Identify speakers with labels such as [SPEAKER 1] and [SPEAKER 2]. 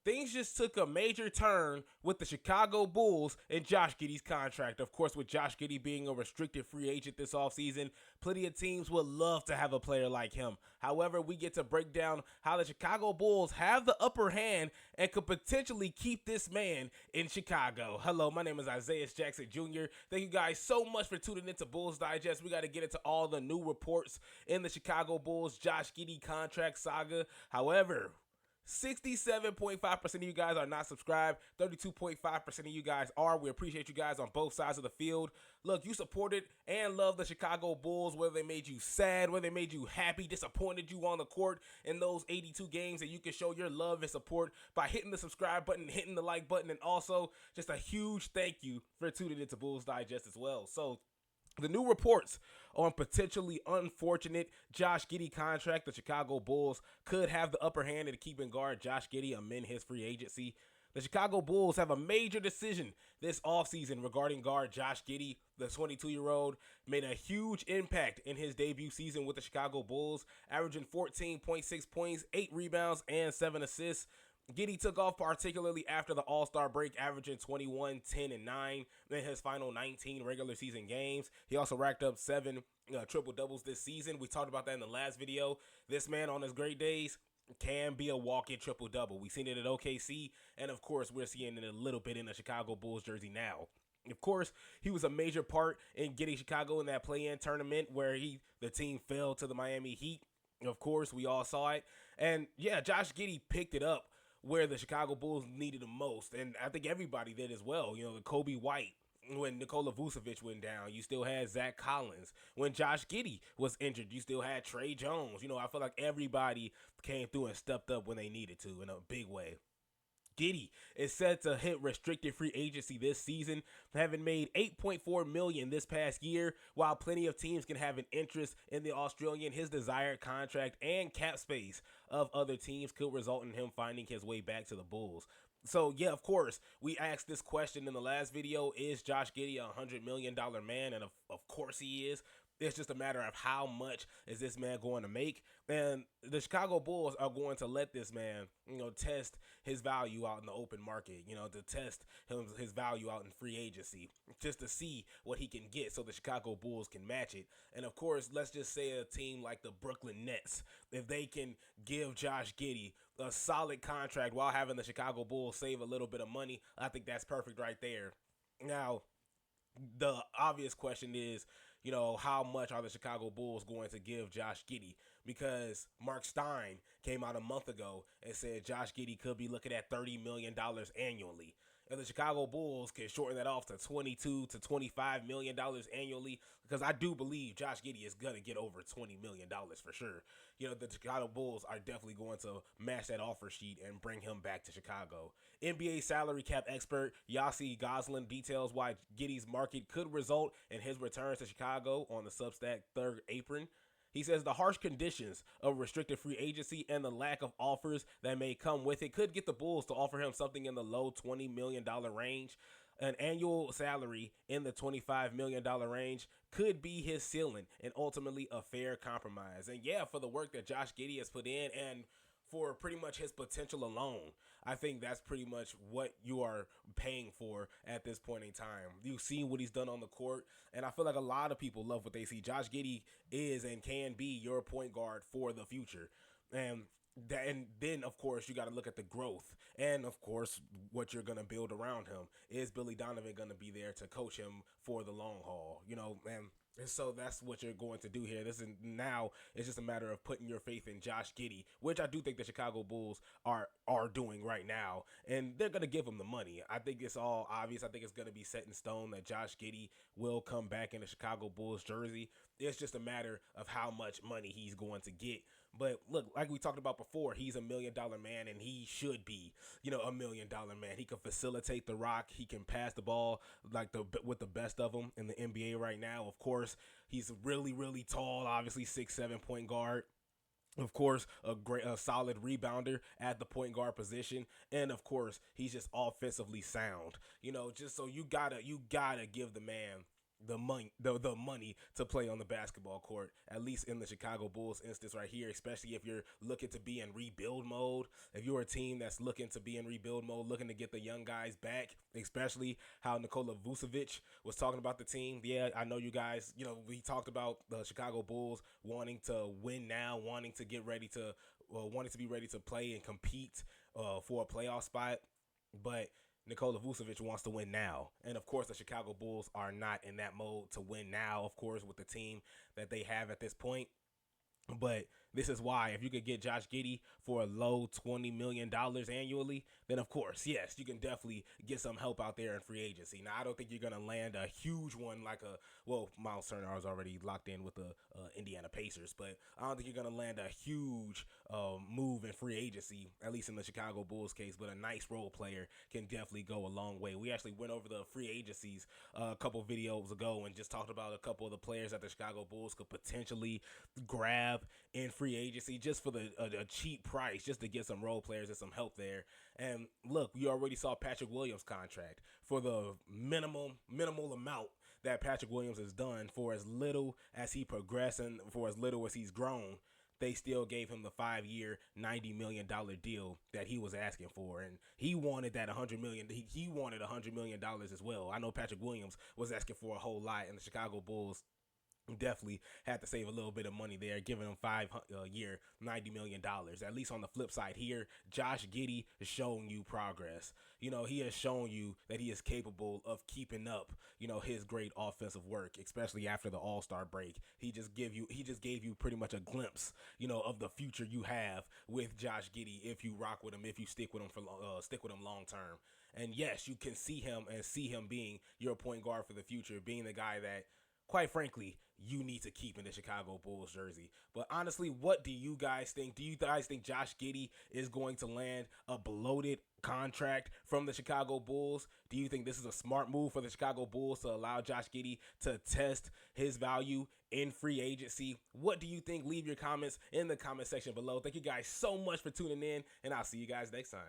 [SPEAKER 1] things just took a major turn with the Chicago Bulls and Josh Giddey's contract. Of course, with Josh Giddey being a restricted free agent this offseason, plenty of teams would love to have a player like him. However, we get to break down how the Chicago Bulls have the upper hand and could potentially keep this man in Chicago. Hello, my name is Isaias Jackson Jr. Thank you guys so much for tuning into Bulls Digest. We got to get into all the new reports in the Chicago Bulls Josh Giddey contract saga. However, 67.5% of you guys are not subscribed. 32.5% of you guys are. We appreciate you guys on both sides of the field. Look, you supported and loved the Chicago Bulls, whether they made you sad, whether they made you happy, disappointed you on the court in those 82 games, and you can show your love and support by hitting the subscribe button, hitting the like button, and also just a huge thank you for tuning into Bulls Digest as well. So, the new reports on potentially unfortunate Josh Giddey contract, the Chicago Bulls could have the upper hand in keeping guard Josh Giddey amid his free agency. The Chicago Bulls have a major decision this offseason regarding guard Josh Giddey. The 22-year-old made a huge impact in his debut season with the Chicago Bulls, averaging 14.6 points, 8 rebounds, and 7 assists. Giddey took off particularly after the All-Star break, averaging 21, 10, and 9 in his final 19 regular season games. He also racked up 7 triple-doubles this season. We talked about that in the last video. This man on his great days can be a walk-in triple-double. We've seen it at OKC, and of course, we're seeing it a little bit in the Chicago Bulls jersey now. Of course, he was a major part in getting Chicago in that play-in tournament where the team fell to the Miami Heat. Of course, we all saw it. And yeah, Josh Giddey picked it up where the Chicago Bulls needed him most. And I think everybody did as well. You know, the Kobe White, when Nikola Vucevic went down, you still had Zach Collins. When Josh Giddey was injured, you still had Trey Jones. You know, I feel like everybody came through and stepped up when they needed to in a big way. Giddey is set to hit restricted free agency this season, having made $8.4 million this past year. While plenty of teams can have an interest in the Australian, his desired contract and cap space of other teams could result in him finding his way back to the Bulls. So, yeah, of course, we asked this question in the last video: is Josh Giddey a $100 million man? And of course he is. It's just a matter of how much is this man going to make. And the Chicago Bulls are going to let this man, test his value out in the open market, to test his value out in free agency, just to see what he can get so the Chicago Bulls can match it. And of course, let's just say a team like the Brooklyn Nets, if they can give Josh Giddey a solid contract while having the Chicago Bulls save a little bit of money, I think that's perfect right there. Now, the obvious question is, how much are the Chicago Bulls going to give Josh Giddey? Because Mark Stein came out a month ago and said Josh Giddey could be looking at $30 million annually. And the Chicago Bulls can shorten that off to $22 to $25 million annually, because I do believe Josh Giddey is going to get over $20 million for sure. The Chicago Bulls are definitely going to match that offer sheet and bring him back to Chicago. NBA salary cap expert Yossi Goslin details why Giddey's market could result in his return to Chicago on the Substack Third Apron. He says the harsh conditions of restricted free agency and the lack of offers that may come with it could get the Bulls to offer him something in the low $20 million range. An annual salary in the $25 million range could be his ceiling and ultimately a fair compromise. And yeah, for the work that Josh Giddey has put in and for pretty much his potential alone, I think that's pretty much what you are paying for at this point in time. You've seen what he's done on the court, and I feel like a lot of people love what they see. Josh Giddey is and can be your point guard for the future. And then, of course, you got to look at the growth and, of course, what you're going to build around him. Is Billy Donovan going to be there to coach him for the long haul? And so that's what you're going to do here. Now it's just a matter of putting your faith in Josh Giddey, which I do think the Chicago Bulls are doing right now, and they're going to give him the money. I think it's all obvious. I think it's going to be set in stone that Josh Giddey will come back in the Chicago Bulls jersey. It's just a matter of how much money he's going to get. But look, like we talked about before, he's $1 million man, and he should be, $1 million man. He can facilitate the rock. He can pass the ball with the best of them in the NBA right now. Of course, he's really, really tall, obviously 6'7" point guard. Of course, a solid rebounder at the point guard position, and of course, he's just offensively sound. Just so you gotta give the man the money to play on the basketball court, at least in the Chicago Bulls instance right here, especially if you're looking to be in rebuild mode. If you're a team that's looking to be in rebuild mode, looking to get the young guys back, especially how Nikola Vucevic was talking about the team. Yeah, I know you guys, we talked about the Chicago Bulls wanting to win now, wanting to be ready to play and compete for a playoff spot, but Nikola Vucevic wants to win now. And of course, the Chicago Bulls are not in that mode to win now, of course, with the team that they have at this point. But this is why, if you could get Josh Giddey for a low $20 million annually, then of course, yes, you can definitely get some help out there in free agency. Now, I don't think you're going to land a huge one Miles Turner is already locked in with the Indiana Pacers, but I don't think you're going to land a huge move in free agency, at least in the Chicago Bulls case, but a nice role player can definitely go a long way. We actually went over the free agencies a couple videos ago and just talked about a couple of the players that the Chicago Bulls could potentially grab in free agency just for a cheap price, just to get some role players and some help there. And look, we already saw Patrick Williams' contract for the minimal amount that Patrick Williams has done. For as little as he progressed and for as little as he's grown, they still gave him the 5-year, $90 million deal that he was asking for. And he wanted that $100 million. He wanted $100 million as well. I know Patrick Williams was asking for a whole lot, and the Chicago Bulls definitely had to save a little bit of money there, giving him 5-year, $90 million. At least on the flip side here, Josh Giddey is showing you progress. He has shown you that he is capable of keeping up, his great offensive work, especially after the All-Star break. He just gave you pretty much a glimpse, of the future you have with Josh Giddey if you rock with him, if you stick with him long term. And yes, you can see him being your point guard for the future, being the guy that, quite frankly, you need to keep in the Chicago Bulls jersey. But honestly, what do you guys think? Do you guys think Josh Giddey is going to land a bloated contract from the Chicago Bulls? Do you think this is a smart move for the Chicago Bulls to allow Josh Giddey to test his value in free agency? What do you think? Leave your comments in the comment section below. Thank you guys so much for tuning in, and I'll see you guys next time.